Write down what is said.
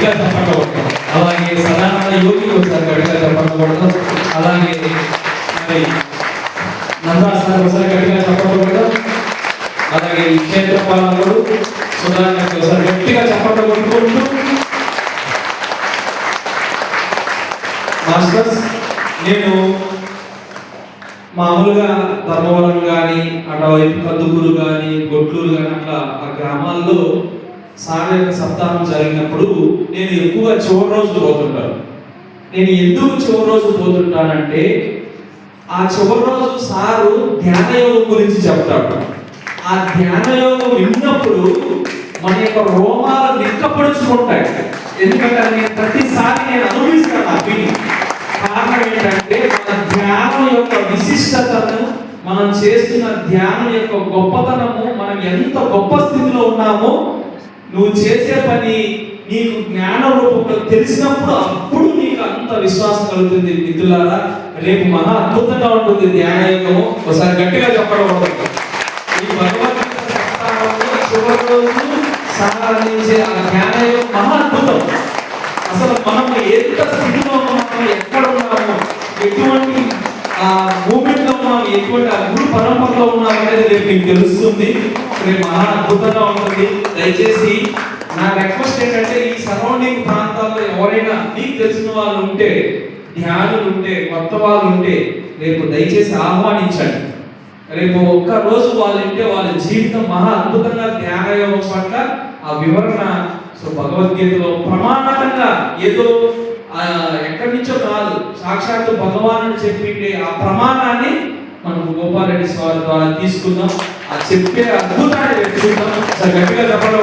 గట్టిగా చెప్పకూడదు. అలాగే సదానంద యోగి ఒకసారి గట్టిగా చెప్పకూడదు. అలాగే మరి నందా సార్ ఒకసారి గట్టిగా చెప్పకూడదు. అలాగే ఈ క్షేత్ర పాలకుడు సుధాకర్ ఒకసారి గట్టిగా చెప్పకూడదు. మాస్టర్స్, నేను మామూలుగా ధర్మవరం కానీ అటువైపు కందుకూరు కానీ గొడ్లూరు కానీ అట్లా ఆ గ్రామాల్లో సార్ యొక్క సప్తాహం జరిగినప్పుడు నేను ఎక్కువగా చివరి రోజు పోతుంటాను. నేను ఎందుకు చివరి రోజు పోతుంటానంటే ఆ చివరి రోజు సారు ధ్యానయోగం గురించి చెప్తాడు. ఆ ధ్యానయోగం విన్నప్పుడు మన యొక్క రోమాలు నిక్కపడుచుకుంటాయి. ఎందుకంటే నేను ప్రతిసారి నేను అనుభవిస్తాను. ఆ ఫీలింగ్ కారణం ఏంటంటే మన ధ్యానం యొక్క విశిష్టతను, మనం చేస్తున్న ధ్యానం యొక్క గొప్పతనము, మనం ఎంత గొప్ప స్థితిలో ఉన్నామో నువ్వు చేసే పని నీకు జ్ఞాన రూపంలో తెలిసినప్పుడు అప్పుడు నీకు అంత విశ్వాసం కలుగుతుంది. మిత్రులారా, రేపు మహా అద్భుతంగా ఉంటుంది ధ్యాన యోగము. ఒకసారి గట్టిగా చెప్పడం. ఈ భగవద్గీత సప్తాహంలో చివరి రోజు సాధించే ఆ ధ్యాన యోగం మహా అద్భుతం. అసలు మనం ఎంత స్థితిలో ఉన్నాము, ఎక్కడ ఉన్నాము, ఎటువంటి మూమెంట్ లో ఉన్నాము, ఎటువంటి గురు పరంపరలో ఉన్నాము అనేది రేపు మీకు తెలుస్తుంది. రేపు మహా అద్భుతంగా ఉంటుంది. దయచేసి నా రిక్వెస్ట్ ఏంటంటే ఈ సరౌండింగ్ ప్రాంతాల్లో ఎవరైనా మీకు తెలిసిన వాళ్ళు ఉంటే, ధ్యానులు ఉంటే, కొత్త వాళ్ళు ఉంటే రేపు దయచేసి ఆహ్వానించండి. రేపు ఒక్క రోజు వాళ్ళు ఉంటే వాళ్ళ జీవితం మహా అద్భుతంగా ధ్యాన యోగం పట్ల ఆ వివరణ భగవద్గీతలో ప్రమాణంగా ఏదో ఎక్కడి నుంచో కాదు, సాక్షాత్తు భగవానుడు చెప్పిండే ఆ ప్రమాణాన్ని మనం గోపాలరెడ్డి స్వామి ద్వారా తీసుకుందాం. ఆ చెప్పే అద్భుతాన్ని చూద్దాం. గట్టిగా చెప్పడం